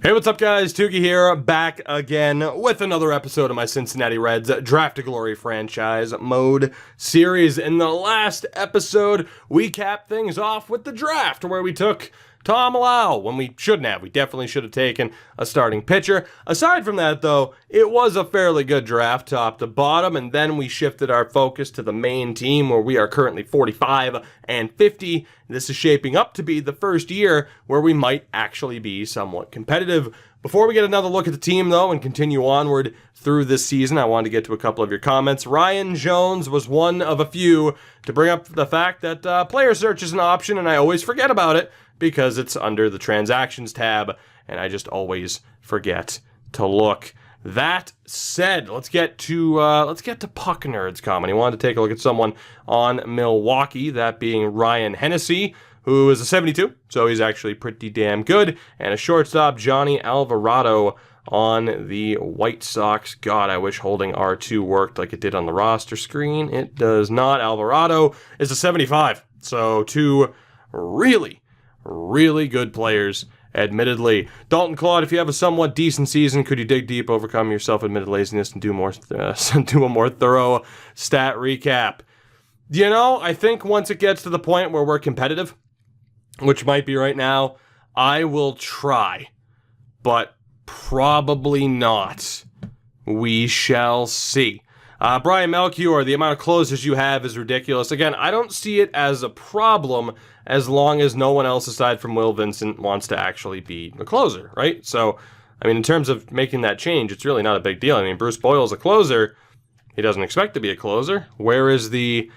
Hey, what's up, guys? Tuki here, back again with another episode of my Cincinnati Reds Draft to Glory franchise mode series. In the last episode, we capped things off with the draft, where we took Tom Lau when we shouldn't have. We definitely should have taken a starting pitcher. Aside from that, though, it was a fairly good draft top to bottom, and then we shifted our focus to the main team, where we are currently 45 and 50. This is shaping up to be the first year where we might actually be somewhat competitive. Before we get another look at the team, though, and continue onward through this season, I wanted to get to a couple of your comments. Ryan Jones was one of a few to bring up the fact that player search is an option, and I always forget about it because it's under the transactions tab, and I just always forget to look. That said, let's get to Puck Nerds comment. He wanted to take a look at someone on Milwaukee, that being Ryan Hennessy, who is a 72, so he's actually pretty damn good, and a shortstop, Johnny Alvarado, on the White Sox. God, I wish holding R2 worked like it did on the roster screen. It does not. Alvarado is a 75, so two really good players, admittedly. Dalton Claude, if you have a somewhat decent season, could you dig deep, overcome your self-admitted laziness, and do a more thorough stat recap? You know, I think once it gets to the point where we're competitive, which might be right now, I will try, but probably not. We shall see. Brian Melchior, the amount of closers you have is ridiculous. Again, I don't see it as a problem as long as no one else aside from Vincent wants to actually be a closer, right? So, I mean, in terms of making that change, it's really not a big deal. I mean, Bruce Boyle is a closer. He doesn't expect to be a closer. Where is the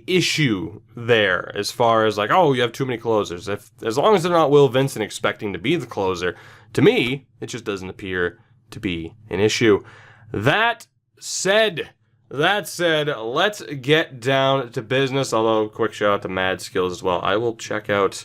issue there as far as like, oh, you have too many closers? As long as they're not Vincent expecting to be the closer, to me, it just doesn't appear to be an issue. That said, let's get down to business, although quick shout out to Mad Skills as well. I will check out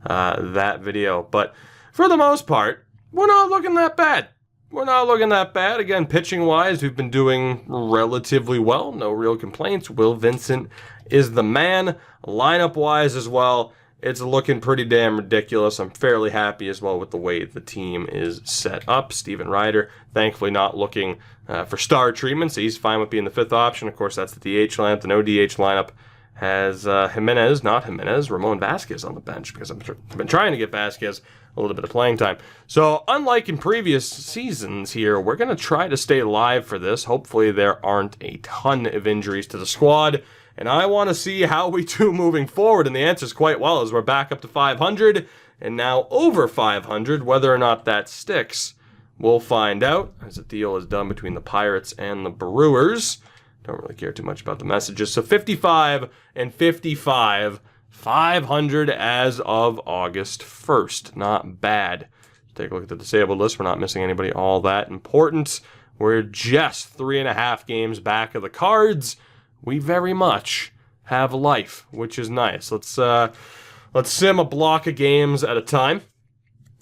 that video, but for the most part, we're not looking that bad. Again, pitching-wise, we've been doing relatively well. No real complaints. Vincent is the man. Lineup-wise as well, it's looking pretty damn ridiculous. I'm fairly happy as well with the way the team is set up. Steven Ryder, thankfully not looking for star treatment, so he's fine with being the fifth option. Of course, that's the DH lineup. The no DH lineup has Ramon Vasquez on the bench, because I've been trying to get Vasquez a little bit of playing time. So unlike in previous seasons here, we're going to try to stay live for this. Hopefully there aren't a ton of injuries to the squad, and I want to see how we do moving forward, and the answer is quite well, as we're back up to 500 and now over 500. Whether or not that sticks, we'll find out, as the deal is done between the Pirates and the Brewers. Don't really care too much about the messages. So 55 and 55, 500 as of August 1st. Not bad. Take a look at the disabled list. We're not missing anybody all that important. We're just 3.5 games back of the Cards. We very much have life, which is nice. Let's sim a block of games at a time,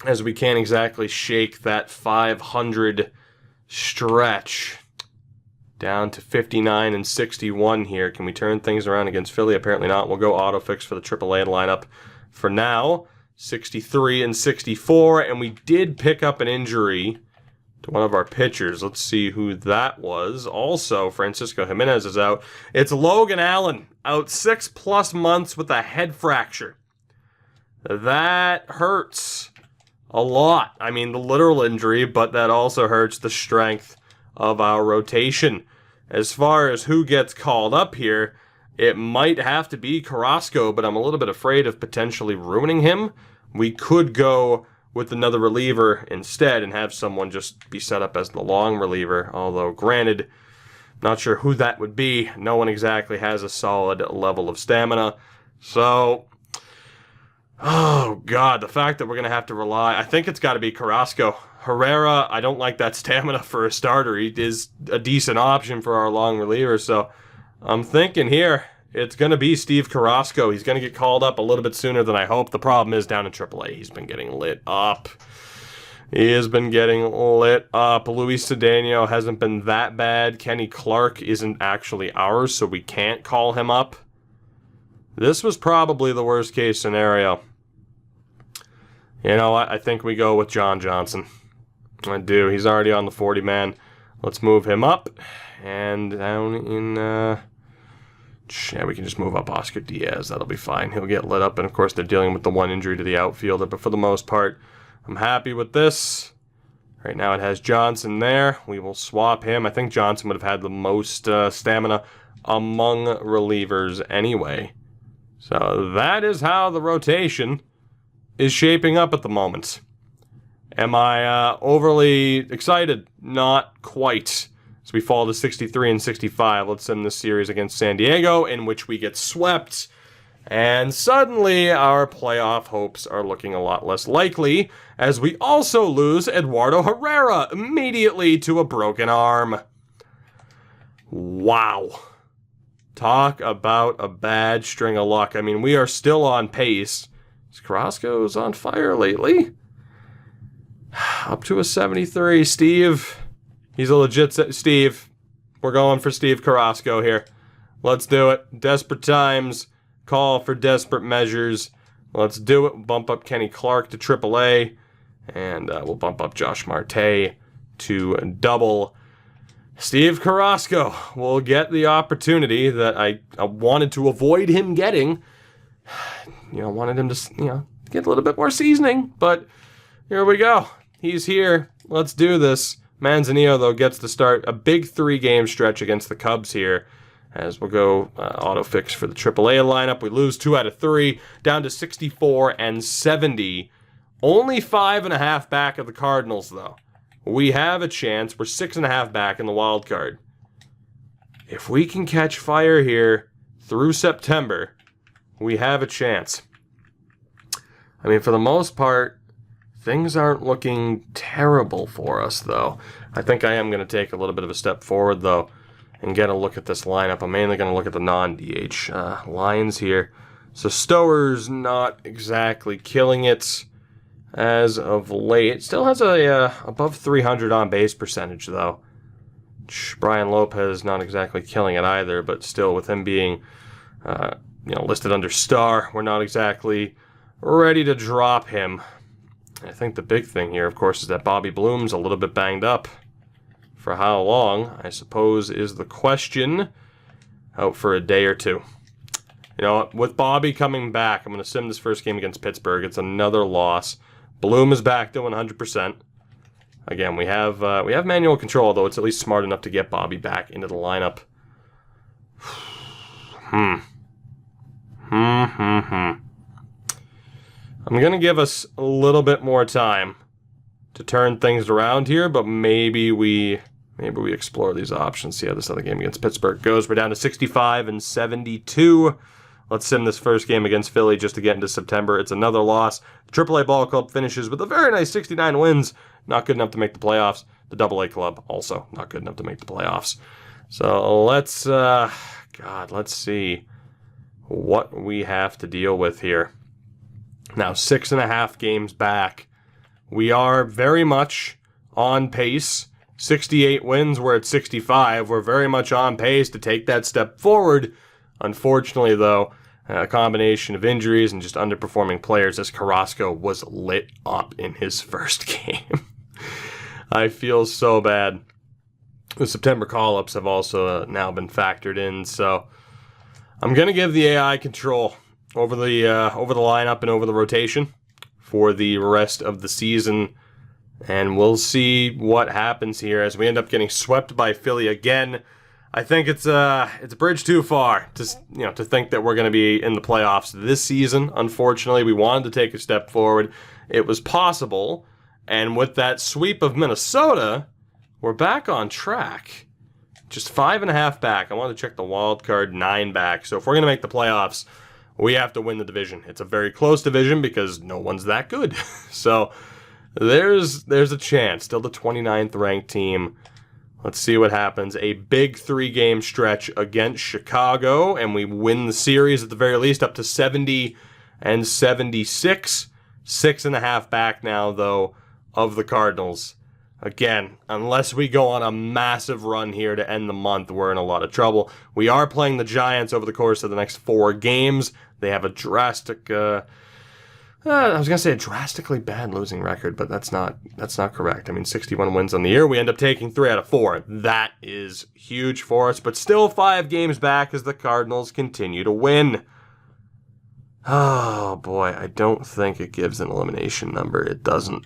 as we can't exactly shake that 500 stretch. Down to 59 and 61 here. Can we turn things around against Philly? Apparently not. We'll go auto fix for the AAA lineup for now. 63 and 64, and we did pick up an injury to one of our pitchers. Let's see who that was. Also, Francisco Jimenez is out. It's Logan Allen, out 6+ months with a head fracture. That hurts a lot. I mean, the literal injury, but that also hurts the strength of our rotation. As far as who gets called up here, it might have to be Carrasco, but I'm a little bit afraid of potentially ruining him. We could go with another reliever instead and have someone just be set up as the long reliever, although granted, not sure who that would be. No one exactly has a solid level of stamina. So, oh God, the fact that we're going to have to rely, I think it's got to be Carrasco. Herrera, I don't like that stamina for a starter. He is a decent option for our long reliever, so I'm thinking here it's going to be Steve Carrasco. He's going to get called up a little bit sooner than I hope. The problem is down in AAA, he's been getting lit up. Luis Cedeno hasn't been that bad. Kenny Clark isn't actually ours, so we can't call him up. This was probably the worst case scenario. You know what? I think we go with John Johnson. I do. He's already on the 40-man. Let's move him up. And down in... yeah, we can just move up Oscar Diaz. That'll be fine. He'll get lit up. And, of course, they're dealing with the one injury to the outfielder. But for the most part, I'm happy with this. Right now it has Johnson there. We will swap him. I think Johnson would have had the most stamina among relievers anyway. So that is how the rotation is shaping up at the moment. Am I overly excited? Not quite. So we fall to 63 and 65. Let's end this series against San Diego, in which we get swept. And suddenly our playoff hopes are looking a lot less likely, as we also lose Eduardo Herrera immediately to a broken arm. Wow. Talk about a bad string of luck. I mean, we are still on pace. Carrasco's on fire lately. Up to a 73. Steve. He's a legit... Steve. We're going for Steve Carrasco here. Let's do it. Desperate times. Call for desperate measures. Let's do it. Bump up Kenny Clark to AAA. And we'll bump up Josh Marte to double. Steve Carrasco will get the opportunity that I wanted to avoid him getting. Wanted him to, get a little bit more seasoning. But here we go. He's here. Let's do this. Manzanillo, though, gets to start a big 3-game stretch against the Cubs here. As we'll go auto fix for the AAA lineup. We lose 2 out of 3, down to 64 and 70. Only 5.5 back of the Cardinals, though. We have a chance. We're 6.5 back in the wild card. If we can catch fire here through September, we have a chance. I mean, for the most part, things aren't looking terrible for us, though. I think I am going to take a little bit of a step forward, though, and get a look at this lineup. I'm mainly going to look at the non-DH lines here. So Stower's not exactly killing it as of late. Still has a above 300 on-base percentage, though. Brian Lopez not exactly killing it either, but still with him being listed under star, we're not exactly ready to drop him. I think the big thing here, of course, is that Bobby Bloom's a little bit banged up. For how long, I suppose, is the question. Out for a day or two. With Bobby coming back, I'm going to sim this first game against Pittsburgh. It's another loss. Bloom is back to 100%. Again, we have manual control, though it's at least smart enough to get Bobby back into the lineup. I'm going to give us a little bit more time to turn things around here, but maybe we explore these options, see how this other game against Pittsburgh goes. We're down to 65 and 72. Let's sim this first game against Philly just to get into September. It's another loss. The AAA Ball Club finishes with a very nice 69 wins. Not good enough to make the playoffs. The AA Club also not good enough to make the playoffs. So let's see what we have to deal with here. Now, 6.5 games back. We are very much on pace. 68 wins, we're at 65. We're very much on pace to take that step forward. Unfortunately, though, a combination of injuries and just underperforming players as Carrasco was lit up in his first game. I feel so bad. The September call-ups have also now been factored in, so I'm going to give the AI control over the lineup and over the rotation for the rest of the season, and we'll see what happens here as we end up getting swept by Philly again. I think it's a bridge too far to think that we're going to be in the playoffs this season. Unfortunately, we wanted to take a step forward. It was possible, and with that sweep of Minnesota, we're back on track. Just 5.5 back. I want to check the wild card, 9 back. So if we're going to make the playoffs, we have to win the division. It's a very close division because no one's that good. So there's a chance. Still the 29th ranked team. Let's see what happens. A big 3-game stretch against Chicago, and we win the series at the very least up to 70 and 76. 6.5 back now, though, of the Cardinals. Again, unless we go on a massive run here to end the month, we're in a lot of trouble. We are playing the Giants over the course of the next 4 games. They have a drastic I was going to say a drastically bad losing record, but that's not correct. I mean, 61 wins on the year. We end up taking 3 out of 4. That is huge for us, but still 5 games back as the Cardinals continue to win. Oh, boy, I don't think it gives an elimination number. It doesn't.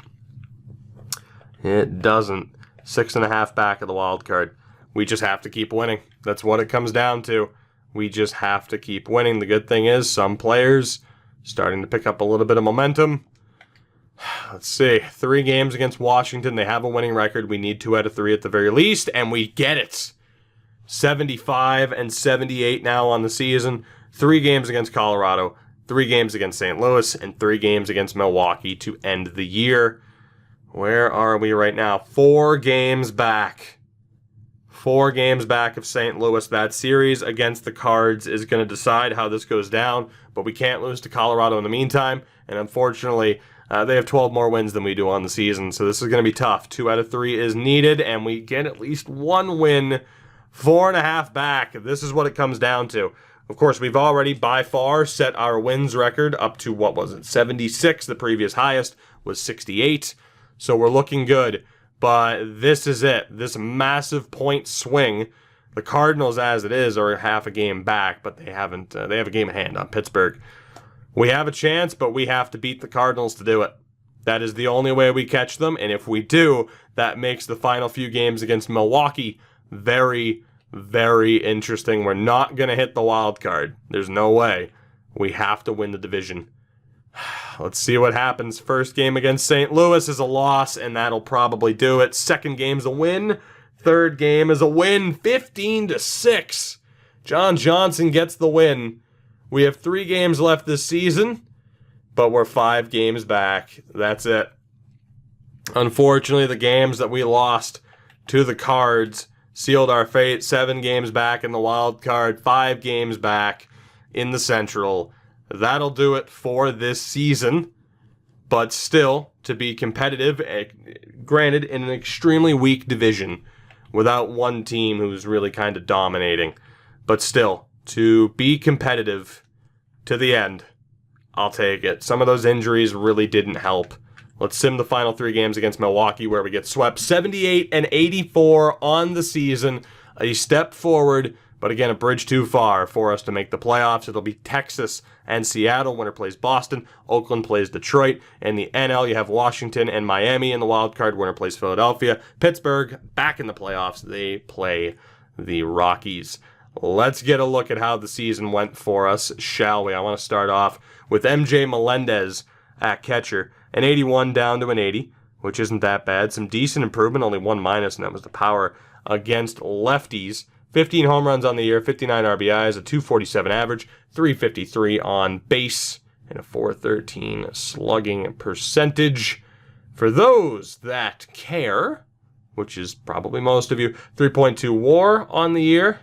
It doesn't. 6.5 back of the wild card. We just have to keep winning. That's what it comes down to. We just have to keep winning. The good thing is some players starting to pick up a little bit of momentum. Let's see. 3 games against Washington. They have a winning record. We need 2 out of 3 at the very least, and we get it. 75 and 78 now on the season. 3 games against Colorado, 3 games against St. Louis, and 3 games against Milwaukee to end the year. Where are we right now? 4 games back. 4 games back of St. Louis. That series against the Cards is going to decide how this goes down, but we can't lose to Colorado in the meantime, and unfortunately, they have 12 more wins than we do on the season, so this is going to be tough. 2 out of 3 is needed, and we get at least 1 win, 4.5 back. This is what it comes down to. Of course, we've already, by far, set our wins record up to, 76? The previous highest was 68, so we're looking good. But this is it. This massive point swing. The Cardinals, as it is, are half a game back, but they haven't. They have a game at hand on Pittsburgh. We have a chance, but we have to beat the Cardinals to do it. That is the only way we catch them, and if we do, that makes the final few games against Milwaukee very, very interesting. We're not going to hit the wild card. There's no way. We have to win the division. Let's see what happens. First game against St. Louis is a loss, and that'll probably do it. Second game's a win. Third game is a win, 15-6. John Johnson gets the win. We have 3 games left this season, but we're 5 games back. That's it. Unfortunately, the games that we lost to the Cards sealed our fate. 7 games back in the wild card, 5 games back in the Central. That'll do it for this season, but still, to be competitive, granted, in an extremely weak division, without one team who's really kind of dominating, but still, to be competitive to the end, I'll take it. Some of those injuries really didn't help. Let's sim the final 3 games against Milwaukee, where we get swept 78 and 84 on the season. A step forward, but again, a bridge too far for us to make the playoffs. It'll be Texas and Seattle. Winner plays Boston. Oakland plays Detroit. In the NL, you have Washington and Miami in the wild card. Winner plays Philadelphia. Pittsburgh, back in the playoffs. They play the Rockies. Let's get a look at how the season went for us, shall we? I want to start off with MJ Melendez at catcher. An 81 down to an 80, which isn't that bad. Some decent improvement, only 1 minus, and that was the power against lefties. 15 home runs on the year, 59 RBIs, a 247 average, 353 on base, and a 413 slugging percentage. For those that care, which is probably most of you, 3.2 WAR on the year.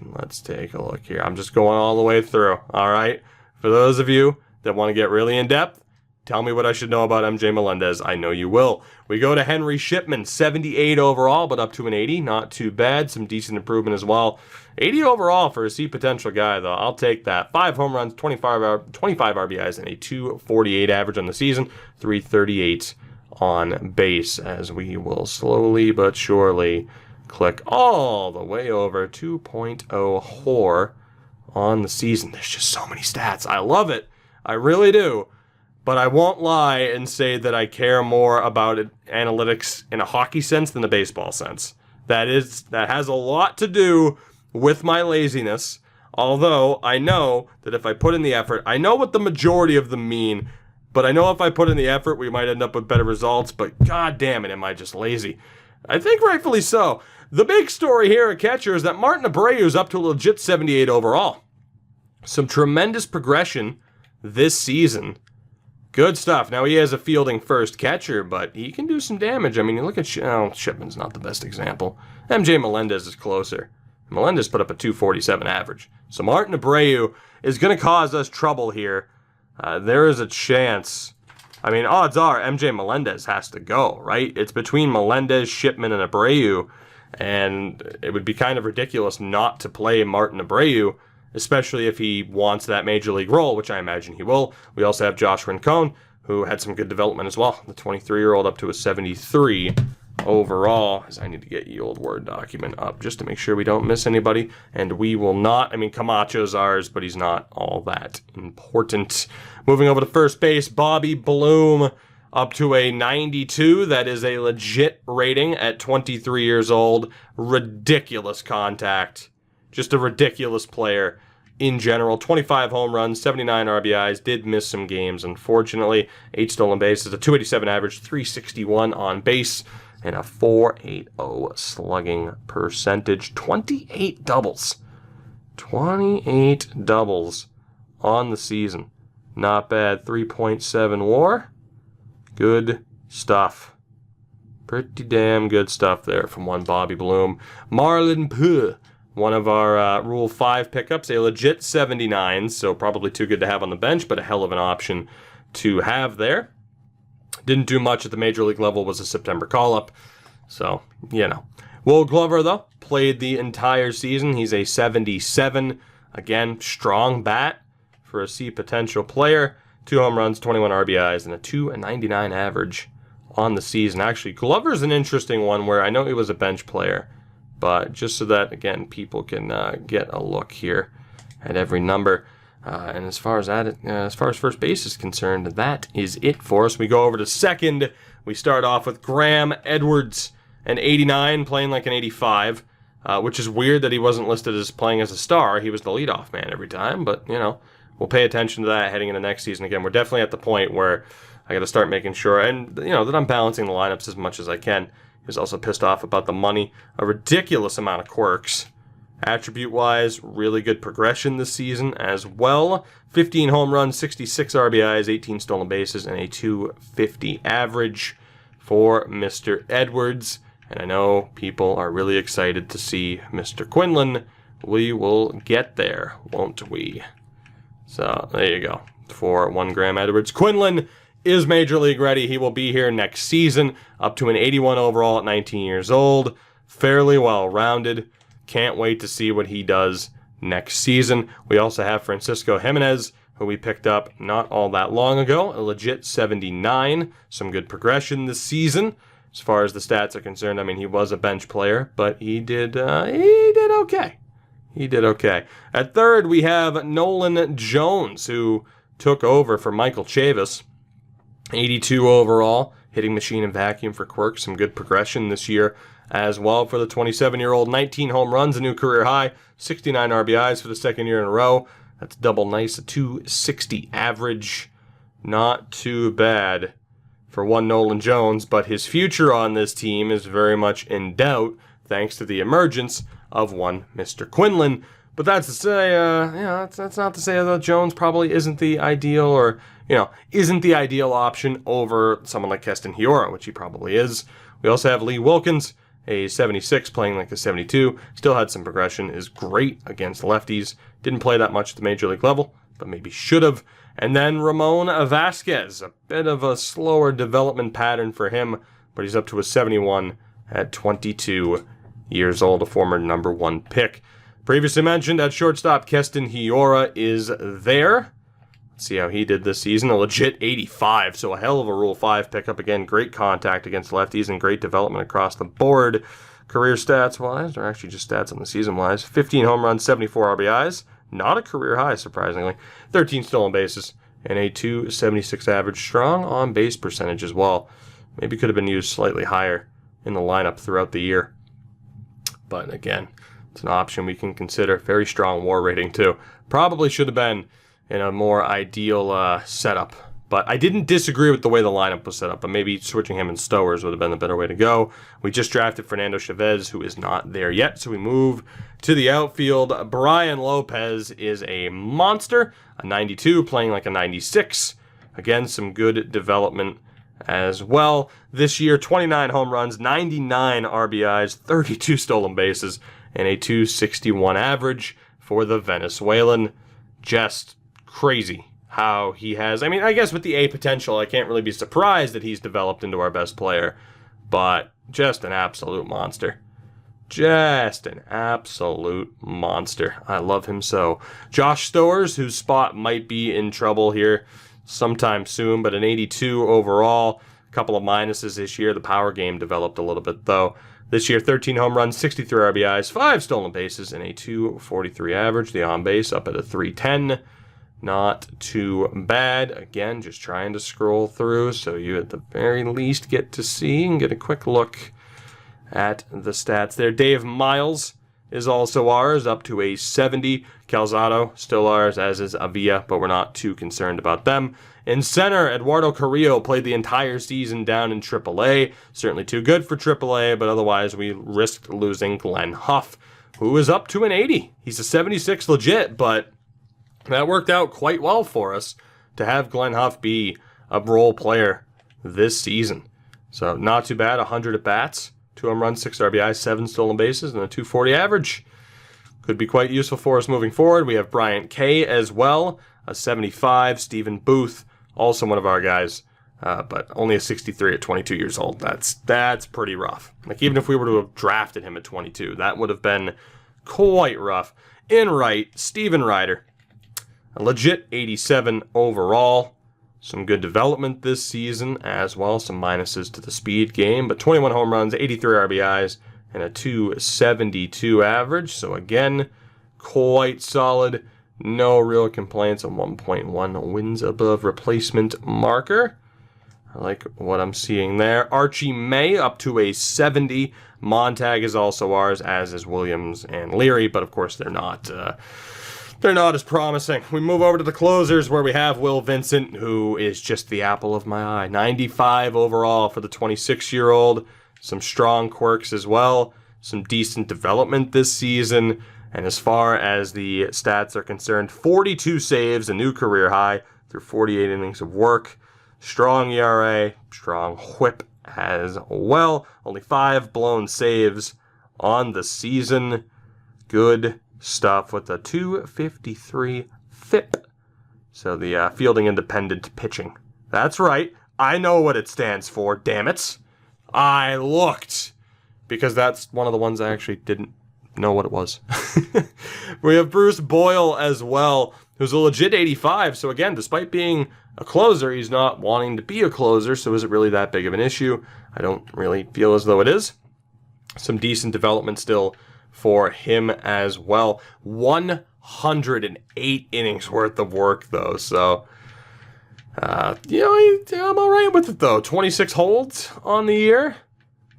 Let's take a look here. I'm just going all the way through, all right? For those of you that want to get really in-depth, tell me what I should know about MJ Melendez. I know you will. We go to Henry Shipman, 78 overall, but up to an 80. Not too bad. Some decent improvement as well. 80 overall for a C potential guy, though. I'll take that. 5 home runs, 25 RBIs, and a 248 average on the season. 338 on base, as we will slowly but surely click all the way over 2.0 WAR on the season. There's just so many stats. I love it. I really do. But I won't lie and say that I care more about analytics in a hockey sense than a baseball sense. That has a lot to do with my laziness, although I know that if I put in the effort, I know what the majority of them mean, but I know if I put in the effort, we might end up with better results, but god damn it, am I just lazy. I think rightfully so. The big story here at catcher is that Martin Abreu is up to a legit 78 overall. Some tremendous progression this season. Good stuff. Now, he has a fielding first catcher, but he can do some damage. I mean, you look at Shipman's not the best example. MJ Melendez is closer. Melendez put up a 247 average. So Martin Abreu is going to cause us trouble here. There is a chance. I mean, odds are MJ Melendez has to go, right? It's between Melendez, Shipman, and Abreu, and it would be kind of ridiculous not to play Martin Abreu especially if he wants that major league role, which I imagine he will. We also have Josh Rincon, who had some good development as well. The 23-year-old up to a 73 overall. As I need to get the old Word document up just to make sure we don't miss anybody. And we will not. I mean, Camacho's ours, but he's not all that important. Moving over to first base, Bobby Bloom up to a 92. That is a legit rating at 23 years old. Ridiculous contact. Just a ridiculous player in general. 25 home runs, 79 RBIs, did miss some games, unfortunately. 8 stolen bases, a 287 average, 361 on base, and a 4.80 slugging percentage. 28 doubles. 28 doubles on the season. Not bad. 3.7 WAR. Good stuff. Pretty damn good stuff there from one Bobby Bloom. Marlon Puh, one of our Rule 5 pickups, a legit 79, so probably too good to have on the bench, but a hell of an option to have there. Didn't do much at the major league level, was a September call-up, so, you know. Will Glover, though, played the entire season. He's a 77. Again, strong bat for a C potential player. 2 home runs, 21 RBIs, and a 2.99 average on the season. Actually, Glover's an interesting one where I know he was a bench player, but just so that, again, people can get a look here at every number. And as far as first base is concerned, that is it for us. We go over to second. We start off with Graham Edwards, an 89, playing like an 85, which is weird that he wasn't listed as playing as a star. He was the leadoff man every time, but, you know, we'll pay attention to that heading into next season. Again, we're definitely at the point where I got to start making sure, and, you know, that I'm balancing the lineups as much as I can. He was also pissed off about the money. A ridiculous amount of quirks. Attribute-wise, really good progression this season as well. 15 home runs, 66 RBIs, 18 stolen bases, and a 250 average for Mr. Edwards. And I know people are really excited to see Mr. Quinlan. We will get there, won't we? So, there you go. For one Graham Edwards. Quinlan is Major League ready. He will be here next season, up to an 81 overall at 19 years old. Fairly well-rounded. Can't wait to see what he does next season. We also have Francisco Jimenez, who we picked up not all that long ago. A legit 79. Some good progression this season. As far as the stats are concerned, I mean, he was a bench player, but he did okay. He did okay. At third, we have Nolan Jones, who took over for Michael Chavis. 82 overall, hitting machine and vacuum for quirk. Some good progression this year as well for the 27-year-old. 19 home runs, a new career high. 69 RBIs for the second year in a row. That's double nice, a 260 average. Not too bad for one Nolan Jones, but his future on this team is very much in doubt thanks to the emergence of one Mr. Quinlan. But that's to say, that's not to say that Jones probably isn't the ideal, or, isn't the ideal option over someone like Keston Hiura, which he probably is. We also have Lee Wilkins, a 76, playing like a 72. Still had some progression, is great against lefties. Didn't play that much at the major league level, but maybe should have. And then Ramon Vasquez, a bit of a slower development pattern for him, but he's up to a 71 at 22 years old, a former number 1 pick. Previously mentioned at shortstop, Keston Hiura is there. Let's see how he did this season. A legit 85, so a hell of a Rule 5 pickup. Again, great contact against lefties and great development across the board. Career stats-wise, or actually just stats on the season-wise, 15 home runs, 74 RBIs. Not a career high, surprisingly. 13 stolen bases and a 276 average. Strong on-base percentage as well. Maybe could have been used slightly higher in the lineup throughout the year. But again, it's an option we can consider. Very strong WAR rating, too. Probably should have been in a more ideal setup. But I didn't disagree with the way the lineup was set up, but maybe switching him and Stowers would have been the better way to go. We just drafted Fernando Chavez, who is not there yet, so we move to the outfield. Brian Lopez is a monster, a 92, playing like a 96. Again, some good development as well. This year, 29 home runs, 99 RBIs, 32 stolen bases, and a 261 average for the Venezuelan. Just crazy how he has, I guess with the A potential, I can't really be surprised that he's developed into our best player, but just an absolute monster. Just an absolute monster. I love him so. Josh Stowers, whose spot might be in trouble here sometime soon, but an 82 overall. A couple of minuses this year. The power game developed a little bit, though. This year, 13 home runs, 63 RBIs, 5 stolen bases, and a 243 average. The on-base up at a 310. Not too bad. Again, just trying to scroll through so you at the very least get to see and get a quick look at the stats there. Dave Miles is also ours, up to a 70. Calzado, still ours, as is Avila, but we're not too concerned about them. In center, Eduardo Carrillo played the entire season down in AAA. Certainly too good for AAA, but otherwise we risked losing Glenn Huff, who is up to an 80. He's a 76 legit, but that worked out quite well for us to have Glenn Huff be a role player this season. So not too bad, 100 at-bats. 2 home runs, 6 RBIs, 7 stolen bases, and a 240 average. Could be quite useful for us moving forward. We have Bryant Kay as well, a 75. Stephen Booth, also one of our guys, but only a 63 at 22 years old. That's pretty rough. Like, even if we were to have drafted him at 22, that would have been quite rough. In right, Steven Ryder, a legit 87 overall. Some good development this season as well. Some minuses to the speed game, but 21 home runs, 83 RBIs, and a 272 average. So again, quite solid. No real complaints. A 1.1 wins above replacement marker. I like what I'm seeing there. Archie May up to a 70. Montag is also ours, as is Williams and Leary, but of course they're not as promising. We move over to the closers where we have Will Vincent, who is just the apple of my eye. 95 overall for the 26-year-old. Some strong quirks as well. Some decent development this season. And as far as the stats are concerned, 42 saves, a new career high through 48 innings of work. Strong ERA, strong whip as well. Only 5 blown saves on the season. Good stuff with a 253 FIP. So the fielding independent pitching. That's right. I know what it stands for, damn it. I looked. Because that's one of the ones I actually didn't know what it was. We have Bruce Boyle as well, who's a legit 85. So again, despite being a closer, he's not wanting to be a closer. So is it really that big of an issue? I don't really feel as though it is. Some decent development still for him as well. 108 innings worth of work, though. So, I'm all right with it, though. 26 holds on the year.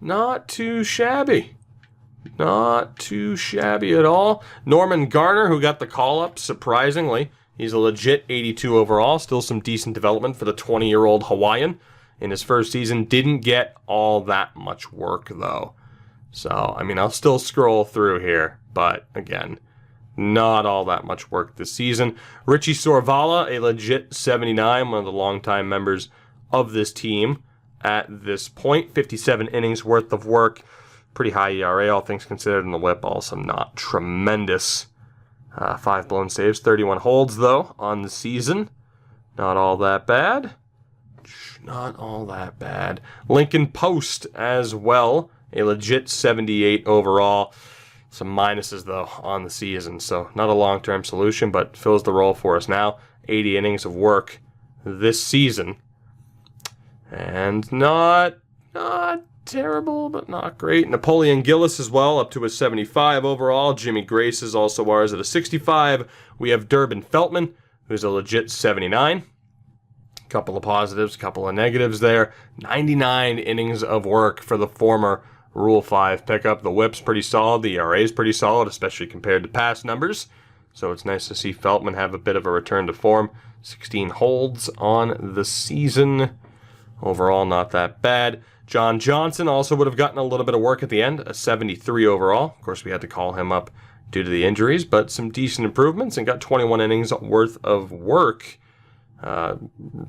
Not too shabby. Not too shabby at all. Norman Garner, who got the call-up, surprisingly. He's a legit 82 overall. Still some decent development for the 20-year-old Hawaiian. In his first season, didn't get all that much work, though. So, I mean, I'll still scroll through here, but again, not all that much work this season. Richie Sorvala, a legit 79, one of the longtime members of this team at this point. 57 innings worth of work. Pretty high ERA, all things considered, and the whip also not tremendous. 5 blown saves, 31 holds, though, on the season. Not all that bad. Not all that bad. Lincoln Post as well. A legit 78 overall. Some minuses, though, on the season. So not a long-term solution, but fills the role for us now. 80 innings of work this season. And not terrible, but not great. Napoleon Gillis as well, up to a 75 overall. Jimmy Grace is also ours at a 65. We have Durbin Feltman, who's a legit 79. Couple of positives, couple of negatives there. 99 innings of work for the former Rule 5 pickup. The whip's pretty solid. The ERA is pretty solid, especially compared to past numbers. So it's nice to see Feltman have a bit of a return to form. 16 holds on the season. Overall, not that bad. John Johnson also would have gotten a little bit of work at the end. A 73 overall. Of course, we had to call him up due to the injuries, but some decent improvements and got 21 innings worth of work.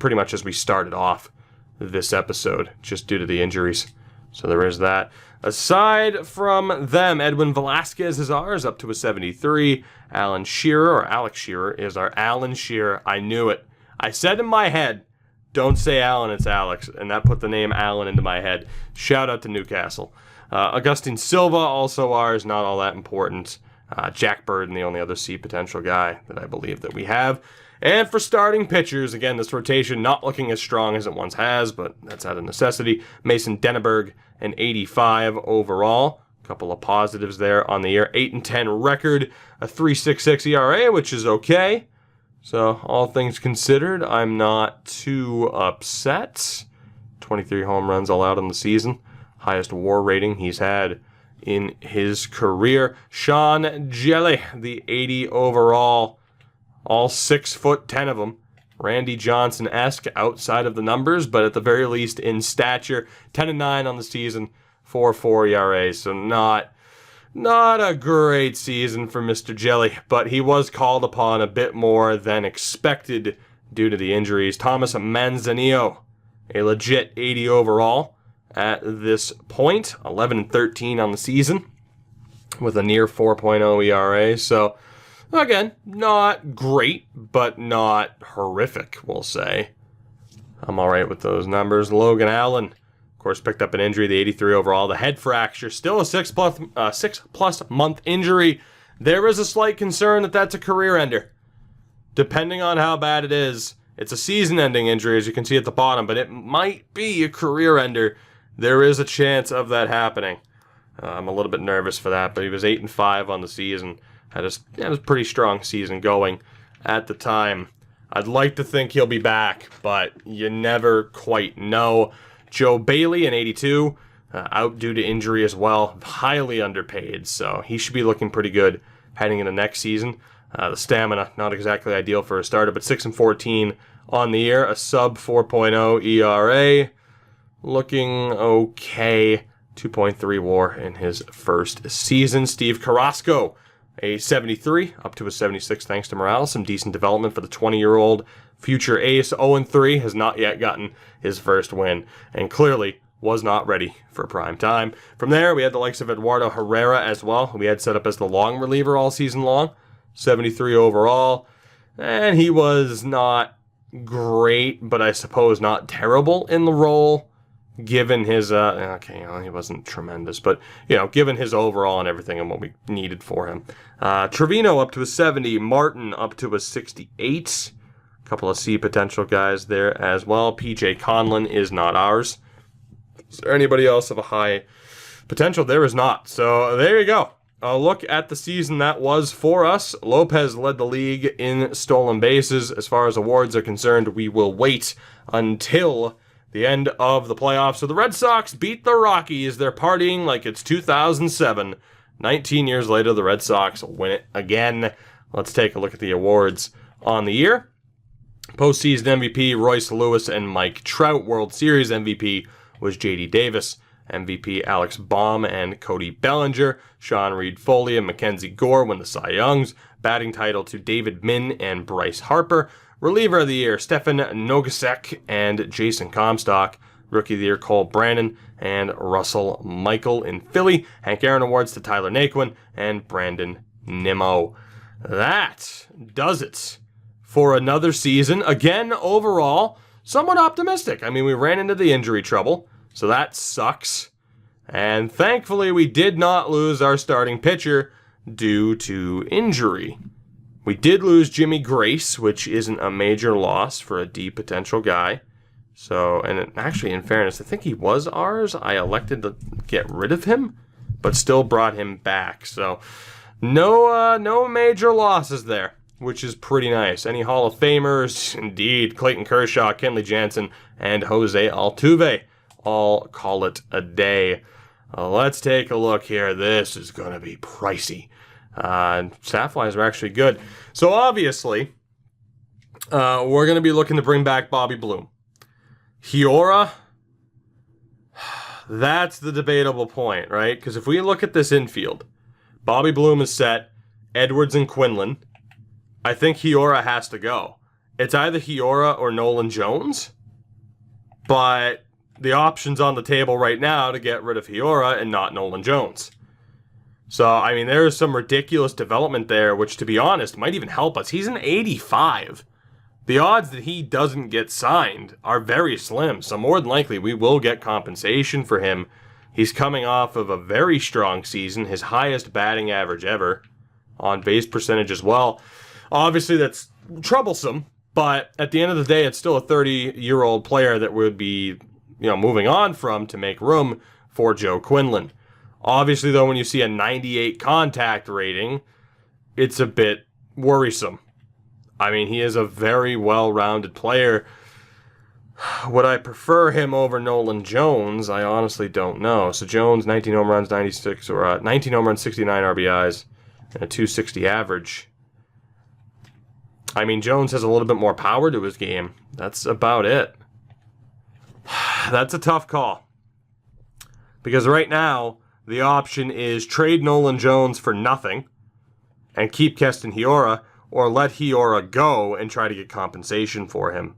Pretty much as we started off this episode, just due to the injuries. So there is that. Aside from them, Edwin Velasquez is ours, up to a 73. Alex Shearer is our Alan Shearer. I knew it. I said in my head, don't say Alan, it's Alex. And that put the name Alan into my head. Shout out to Newcastle. Agustin Silva, also ours, not all that important. Jack Burton, the only other C potential guy that I believe that we have. And for starting pitchers, again, this rotation not looking as strong as it once has, but that's out of necessity. Mason Denneberg, an 85 overall. A couple of positives there on the year. 8-10 record, a 3.66 ERA, which is okay. So, all things considered, I'm not too upset. 23 home runs all out in the season. Highest WAR rating he's had in his career. Sean Jelly, the 80 overall. All 6'10" of them. Randy Johnson-esque outside of the numbers, but at the very least in stature. 10-9 on the season, 4.4 ERA. So not a great season for Mr. Jelly, but he was called upon a bit more than expected due to the injuries. Thomas Manzanillo, a legit 80 overall at this point. 11-13 on the season with a near 4.0 ERA. So, again, not great, but not horrific, we'll say. I'm all right with those numbers. Logan Allen, of course, picked up an injury, the 83 overall. The head fracture, still a 6+ month injury. There is a slight concern that that's a career ender. Depending on how bad it is, it's a season-ending injury, as you can see at the bottom, but it might be a career ender. There is a chance of that happening. I'm a little bit nervous for that, but he was 8-5 on the season. Had a pretty strong season going at the time. I'd like to think he'll be back, but you never quite know. Joe Bailey, an 82, out due to injury as well. Highly underpaid, so he should be looking pretty good heading into next season. The stamina, not exactly ideal for a starter, but 6-14 on the year. A sub 4.0 ERA. Looking okay. 2.3 WAR in his first season. Steve Carrasco, a 73, up to a 76 thanks to Morales. Some decent development for the 20-year-old future ace. 0-3, has not yet gotten his first win, and clearly was not ready for prime time. From there, we had the likes of Eduardo Herrera as well, who we had set up as the long reliever all season long. 73 overall, and he was not great, but I suppose not terrible in the role, given his, he wasn't tremendous, but, given his overall and everything and what we needed for him. Trevino up to a 70, Martin up to a 68, a couple of C potential guys there as well. P.J. Conlon is not ours. Is there anybody else of a high potential? There is not. So there you go. A look at the season that was for us. Lopez led the league in stolen bases. As far as awards are concerned, we will wait until the end of the playoffs. So the Red Sox beat the Rockies. They're partying like it's 2007. 19 years later, the Red Sox win it again. Let's take a look at the awards on the year. Postseason MVP, Royce Lewis and Mike Trout. World Series MVP was J.D. Davis. MVP Alex Baum and Cody Bellinger. Sean Reed-Foley and Mackenzie Gore win the Cy Youngs. Batting title to David Min and Bryce Harper. Reliever of the year, Stefan Nogasek and Jason Comstock. Rookie of the year, Cole Brannon and Russell Michael in Philly. Hank Aaron awards to Tyler Naquin and Brandon Nimmo. That does it for another season. Again, overall, somewhat optimistic. I mean, we ran into the injury trouble, so that sucks. And thankfully, we did not lose our starting pitcher due to injury. We did lose Jimmy Grace, which isn't a major loss for a D potential guy. So, and actually, in fairness, I think he was ours. I elected to get rid of him, but still brought him back. So, no major losses there, which is pretty nice. Any Hall of Famers? Indeed. Clayton Kershaw, Kenley Jansen, and Jose Altuve all call it a day. Let's take a look here. This is going to be pricey. Stat-wise are actually good. So obviously, we're going to be looking to bring back Bobby Bloom. Hiora, that's the debatable point, right? Because if we look at this infield, Bobby Bloom is set, Edwards and Quinlan. I think Hiora has to go. It's either Hiora or Nolan Jones, but the option's on the table right now to get rid of Hiora and not Nolan Jones. So, I mean, there is some ridiculous development there, which, to be honest, might even help us. He's an 85. The odds that he doesn't get signed are very slim, so more than likely we will get compensation for him He's coming off of a very strong season, his highest batting average ever, on base percentage as well. Obviously, that's troublesome, but at the end of the day, it's still a 30-year-old player that would be, moving on from to make room for Joe Quinlan. Obviously, though, when you see a 98 contact rating, it's a bit worrisome. I mean, he is a very well-rounded player. Would I prefer him over Nolan Jones? I honestly don't know. So Jones, 19 home runs, 19 home runs, 69 RBIs, and a 260 average. I mean, Jones has a little bit more power to his game. That's about it. That's a tough call. Because right now, the option is trade Nolan Jones for nothing and keep Keston Hiura, or let Hiura go and try to get compensation for him.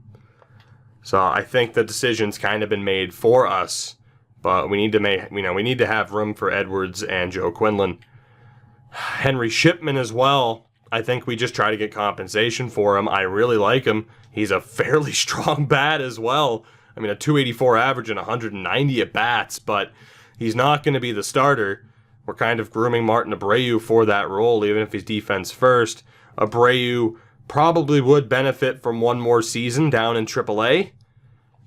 So I think the decision's kind of been made for us, but we need to have room for Edwards and Joe Quinlan. Henry Shipman as well. I think we just try to get compensation for him. I really like him. He's a fairly strong bat as well. I mean, a 284 average and 190 at bats, but he's not going to be the starter. We're kind of grooming Martin Abreu for that role, even if he's defense first. Abreu probably would benefit from one more season down in AAA,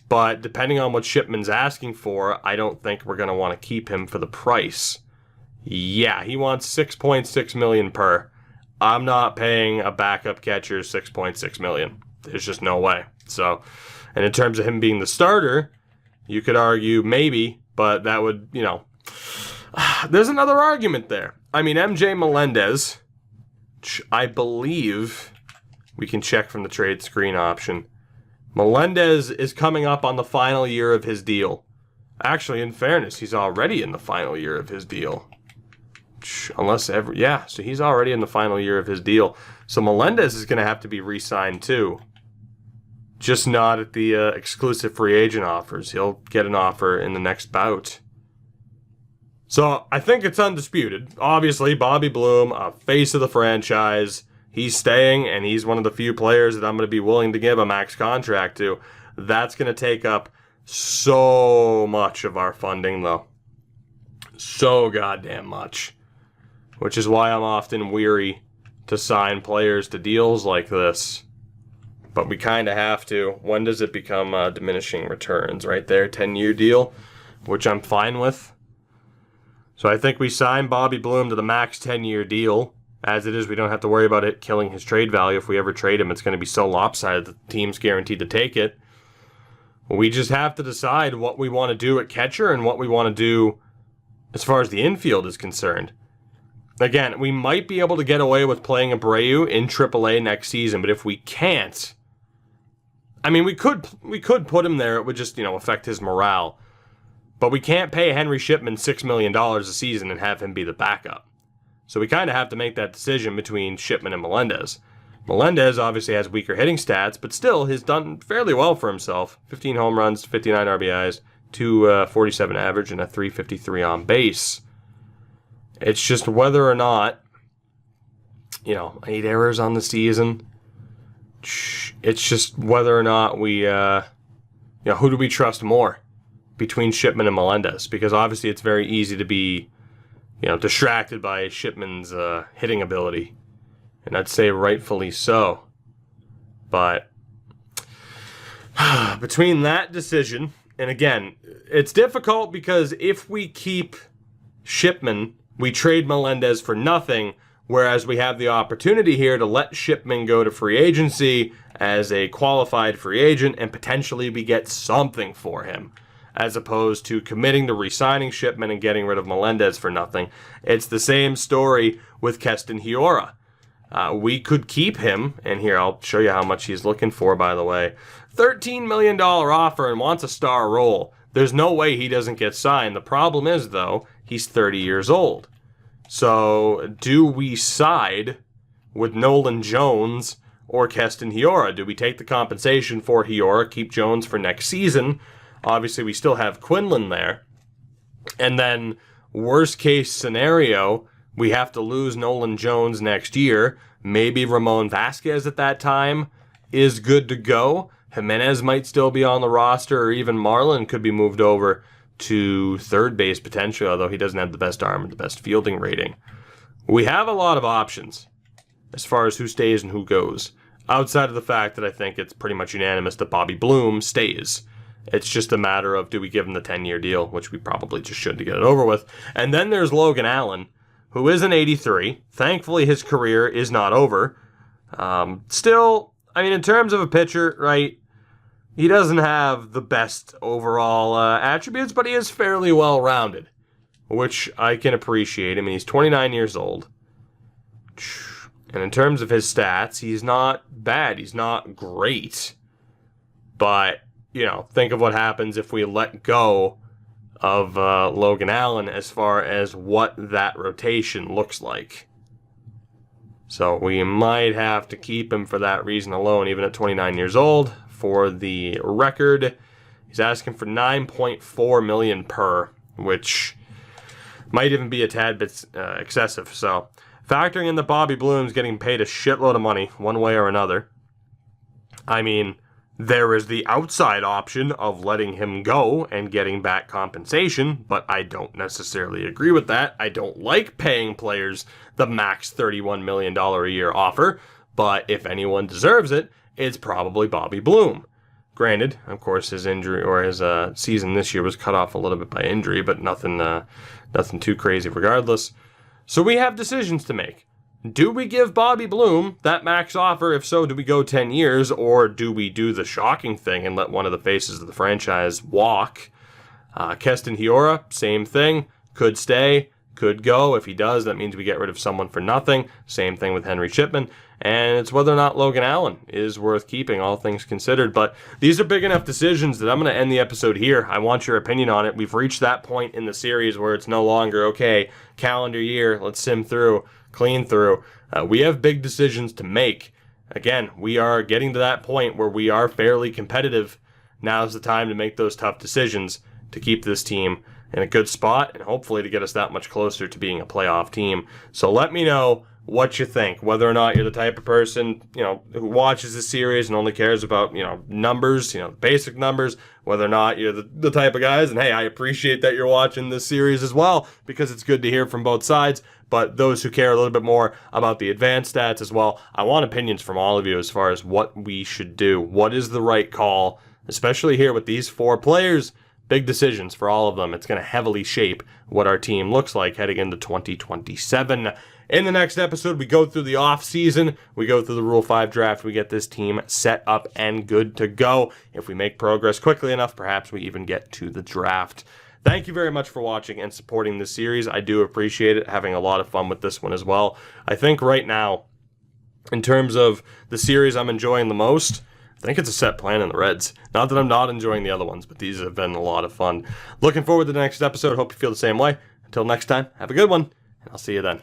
but depending on what Shipman's asking for, I don't think we're going to want to keep him for the price. Yeah, he wants $6.6 million per. I'm not paying a backup catcher $6.6 million. There's just no way. So, and in terms of him being the starter, you could argue maybe, but that would, there's another argument there. I mean, MJ Melendez, I believe we can check from the trade screen option. Melendez is coming up on the final year of his deal. Actually, in fairness, he's already in the final year of his deal. So he's already in the final year of his deal. So Melendez is going to have to be re-signed too. Just not at the exclusive free agent offers. He'll get an offer in the next bout. So I think it's undisputed. Obviously, Bobby Bloom, a face of the franchise, he's staying, and he's one of the few players that I'm going to be willing to give a max contract to. That's going to take up so much of our funding, though. So goddamn much. Which is why I'm often weary to sign players to deals like this. But we kind of have to. When does it become diminishing returns? Right there, 10-year deal, which I'm fine with. So I think we sign Bobby Bloom to the max 10-year deal. As it is, we don't have to worry about it killing his trade value. If we ever trade him, it's going to be so lopsided that the team's guaranteed to take it. We just have to decide what we want to do at catcher and what we want to do as far as the infield is concerned. Again, we might be able to get away with playing Abreu in AAA next season, but if we can't, I mean, we could put him there. It would just, affect his morale. But we can't pay Henry Shipman $6 million a season and have him be the backup. So we kind of have to make that decision between Shipman and Melendez. Melendez obviously has weaker hitting stats, but still has done fairly well for himself. 15 home runs, 59 RBIs, 247 average, and a 353 on base. It's just whether or not, 8 errors on the season. It's just whether or not we, who do we trust more between Shipman and Melendez? Because obviously it's very easy to be, distracted by Shipman's hitting ability. And I'd say rightfully so. But between that decision, and again, it's difficult because if we keep Shipman, we trade Melendez for nothing, whereas we have the opportunity here to let Shipman go to free agency as a qualified free agent and potentially we get something for him, as opposed to committing to re-signing Shipman and getting rid of Melendez for nothing. It's the same story with Keston Hiura. We could keep him, and here, I'll show you how much he's looking for, by the way. $13 million offer and wants a star role. There's no way he doesn't get signed. The problem is, though, he's 30 years old. So, do we side with Nolan Jones or Keston Hiura? Do we take the compensation for Hiura, keep Jones for next season? Obviously, we still have Quinlan there. And then, worst case scenario, we have to lose Nolan Jones next year. Maybe Ramon Vasquez at that time is good to go. Jimenez might still be on the roster, or even Marlin could be moved over to third base potentially, although he doesn't have the best arm and the best fielding rating. We have a lot of options as far as who stays and who goes, outside of the fact that I think it's pretty much unanimous that Bobby Bloom stays. It's just a matter of, do we give him the 10-year deal, which we probably just should to get it over with. And then there's Logan Allen, who is an 83. Thankfully, his career is not over. Still, I mean, in terms of a pitcher, right, he doesn't have the best overall attributes, but he is fairly well-rounded, which I can appreciate. I mean, he's 29 years old. And in terms of his stats, he's not bad. He's not great. But, you know, think of what happens if we let go of Logan Allen as far as what that rotation looks like. So we might have to keep him for that reason alone, even at 29 years old. For the record, he's asking for $9.4 million per, which might even be a tad bit excessive. So factoring in that Bobby Bloom's getting paid a shitload of money, one way or another, I mean, there is the outside option of letting him go and getting back compensation, but I don't necessarily agree with that. I don't like paying players the max $31 million a year offer, but if anyone deserves it, it's probably Bobby Bloom. Granted, of course, his injury or his season this year was cut off a little bit by injury, but nothing too crazy regardless. So we have decisions to make. Do we give Bobby Bloom that max offer? If so, do we go 10 years, or do we do the shocking thing and let one of the faces of the franchise walk? Keston Hiura, same thing. Could stay, could go. If he does, that means we get rid of someone for nothing. Same thing with Henry Chipman. And it's whether or not Logan Allen is worth keeping, all things considered. But these are big enough decisions that I'm going to end the episode here. I want your opinion on it. We've reached that point in the series where it's no longer, okay, calendar year, let's sim through, clean through. We have big decisions to make. Again, we are getting to that point where we are fairly competitive. Now's the time to make those tough decisions to keep this team in a good spot and hopefully to get us that much closer to being a playoff team. So let me know what you think, whether or not you're the type of person, who watches this series and only cares about, numbers, basic numbers, whether or not you're the type of guys, and hey, I appreciate that you're watching this series as well, because it's good to hear from both sides, but those who care a little bit more about the advanced stats as well, I want opinions from all of you as far as what we should do. What is the right call, especially here with these four players? Big decisions for all of them. It's going to heavily shape what our team looks like heading into 2027. In the next episode, we go through the off-season, we go through the Rule 5 draft, we get this team set up and good to go. If we make progress quickly enough, perhaps we even get to the draft. Thank you very much for watching and supporting this series. I do appreciate it, having a lot of fun with this one as well. I think right now, in terms of the series I'm enjoying the most, I think it's a set plan in the Reds. Not that I'm not enjoying the other ones, but these have been a lot of fun. Looking forward to the next episode. Hope you feel the same way. Until next time, have a good one, and I'll see you then.